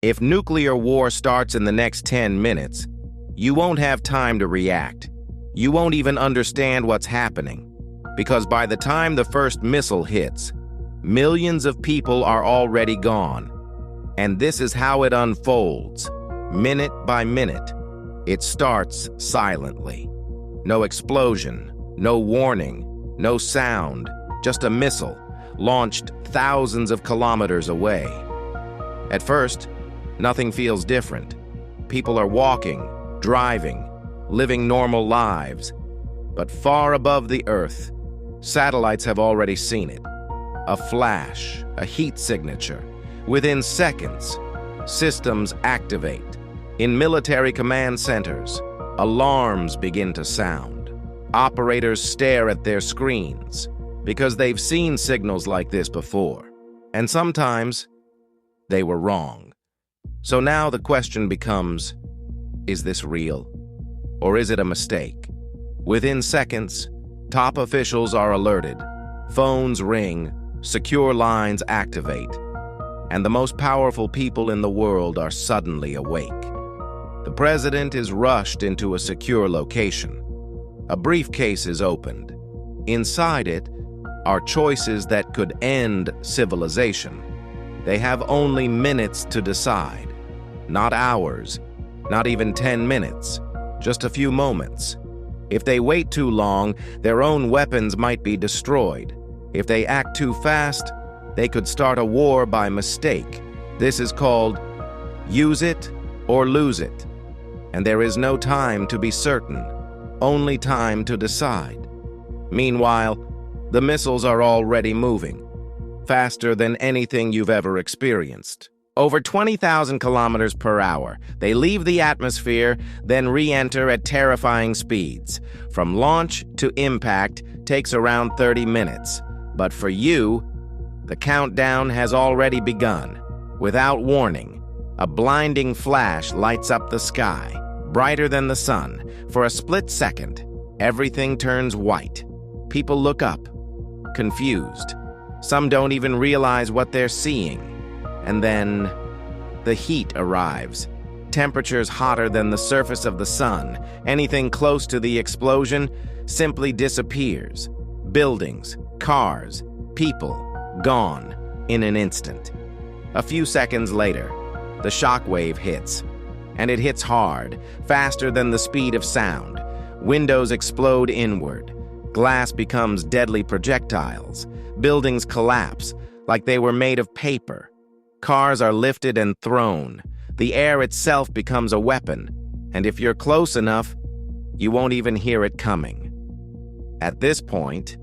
If nuclear war starts in the next 10 minutes, you won't have time to react. You won't even understand what's happening, because by the time the first missile hits, millions of people are already gone. And this is how it unfolds, minute by minute. It starts silently. No explosion, no warning, no sound, just a missile launched thousands of kilometers away. At first, nothing feels different. People are walking, driving, living normal lives. But far above the Earth, satellites have already seen it. A flash, a heat signature. Within seconds, systems activate. In military command centers, alarms begin to sound. Operators stare at their screens because they've seen signals like this before. And sometimes, they were wrong. So now the question becomes, is this real? Or is it a mistake? Within seconds, top officials are alerted. Phones ring, secure lines activate, and the most powerful people in the world are suddenly awake. The president is rushed into a secure location. A briefcase is opened. Inside it are choices that could end civilization. They have only minutes to decide, not hours, not even 10 minutes, just a few moments. If they wait too long, their own weapons might be destroyed. If they act too fast, they could start a war by mistake. This is called use it or lose it. And there is no time to be certain, only time to decide. Meanwhile, the missiles are already moving, faster than anything you've ever experienced. Over 20,000 kilometers per hour, they leave the atmosphere, then re-enter at terrifying speeds. From launch to impact takes around 30 minutes. But for you, the countdown has already begun. Without warning, a blinding flash lights up the sky, brighter than the sun. For a split second, everything turns white. People look up, confused. Some don't even realize what they're seeing. And then, the heat arrives. Temperatures hotter than the surface of the sun. Anything close to the explosion simply disappears. Buildings, cars, people, gone in an instant. A few seconds later, the shockwave hits. And it hits hard, faster than the speed of sound. Windows explode inward. Glass becomes deadly projectiles. Buildings collapse like they were made of paper. Cars are lifted and thrown. The air itself becomes a weapon. And if you're close enough, you won't even hear it coming. At this point,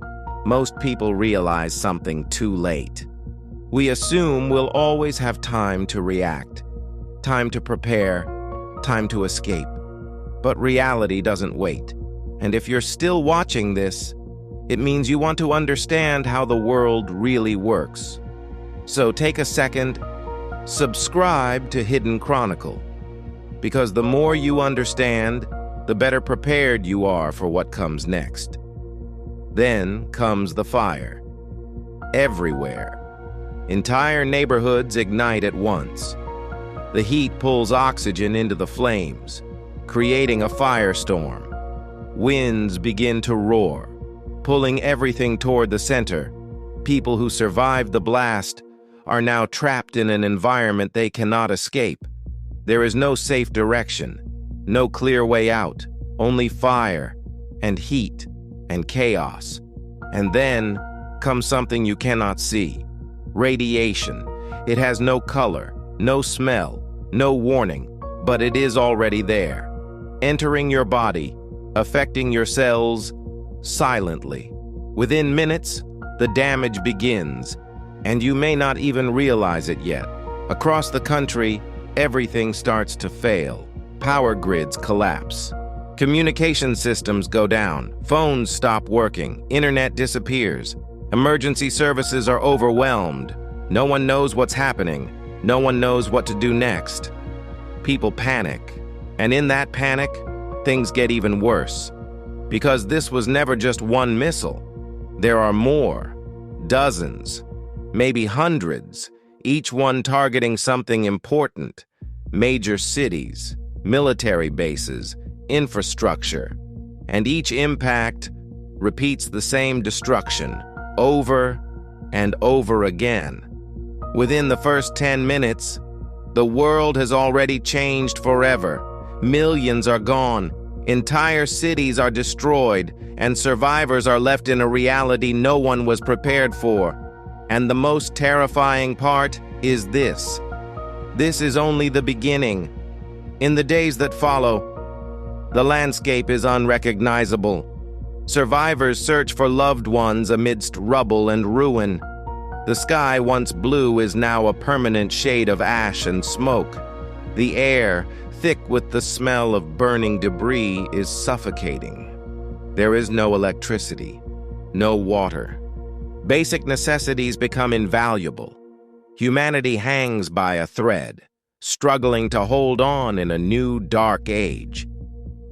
most people realize something too late. We assume we'll always have time to react, time to prepare, time to escape. But reality doesn't wait. And if you're still watching this, it means you want to understand how the world really works. So take a second, subscribe to Hidden Chronicle, because the more you understand, the better prepared you are for what comes next. Then comes the fire. Everywhere. Entire neighborhoods ignite at once. The heat pulls oxygen into the flames, creating a firestorm. Winds begin to roar, pulling everything toward the center. People who survived the blast are now trapped in an environment they cannot escape. There is no safe direction, no clear way out, only fire and heat and chaos. And then comes something you cannot see. Radiation. It has no color, no smell, no warning, but it is already there, entering your body, affecting your cells silently. Within minutes, the damage begins, and you may not even realize it yet. Across the country, everything starts to fail. Power grids collapse. Communication systems go down. Phones stop working. Internet disappears. Emergency services are overwhelmed. No one knows what's happening. No one knows what to do next. People panic. And in that panic, things get even worse. Because this was never just one missile. There are more. Dozens. Maybe hundreds. each one targeting something important: major cities, military bases, infrastructure. And each impact repeats the same destruction over and over again. Within the first 10 minutes, the world has already changed forever. Millions are gone, entire cities are destroyed, and survivors are left in a reality no one was prepared for. And the most terrifying part is this. This is only the beginning. In the days that follow, the landscape is unrecognizable. Survivors search for loved ones amidst rubble and ruin. The sky, once blue, is now a permanent shade of ash and smoke. The air, thick with the smell of burning debris, is suffocating. There is no electricity, no water. Basic necessities become invaluable. Humanity hangs by a thread, struggling to hold on in a new dark age.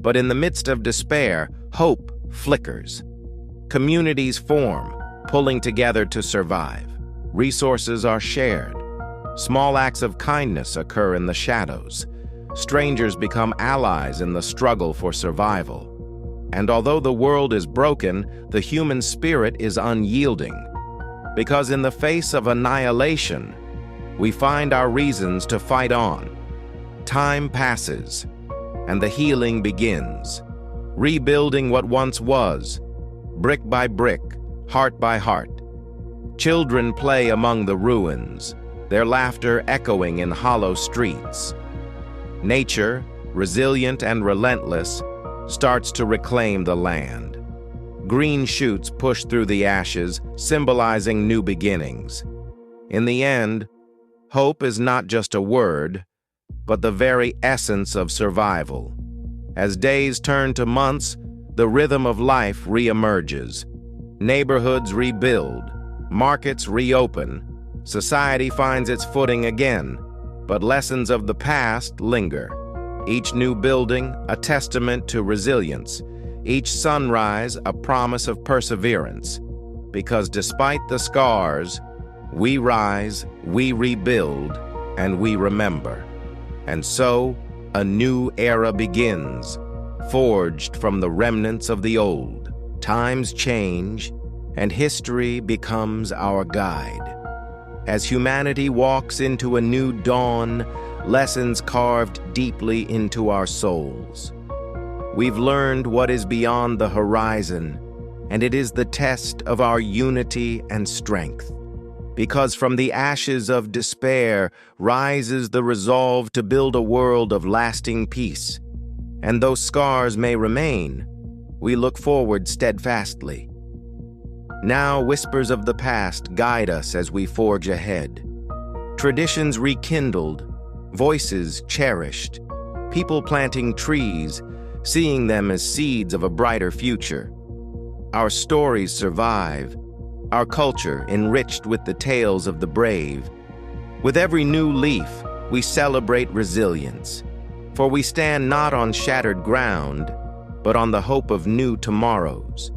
But in the midst of despair, hope flickers. Communities form, pulling together to survive. Resources are shared. Small acts of kindness occur in the shadows. Strangers become allies in the struggle for survival. And although the world is broken, the human spirit is unyielding. Because in the face of annihilation, we find our reasons to fight on. Time passes, and the healing begins, rebuilding what once was, brick by brick, heart by heart. Children play among the ruins, their laughter echoing in hollow streets. Nature, resilient and relentless, starts to reclaim the land. Green shoots push through the ashes, symbolizing new beginnings. In the end, hope is not just a word, but the very essence of survival. As days turn to months, the rhythm of life reemerges. Neighborhoods rebuild, markets reopen, society finds its footing again, but lessons of the past linger. Each new building, a testament to resilience. Each sunrise, a promise of perseverance. Because despite the scars, we rise, we rebuild, and we remember. And so, a new era begins, forged from the remnants of the old. Times change, and history becomes our guide. As humanity walks into a new dawn, lessons carved deeply into our souls. We've learned what is beyond the horizon, and it is the test of our unity and strength. Because from the ashes of despair rises the resolve to build a world of lasting peace. And though scars may remain, we look forward steadfastly. Now whispers of the past guide us as we forge ahead. Traditions rekindled, voices cherished, people planting trees, seeing them as seeds of a brighter future. Our stories survive, our culture enriched with the tales of the brave. With every new leaf, we celebrate resilience, for we stand not on shattered ground, but on the hope of new tomorrows.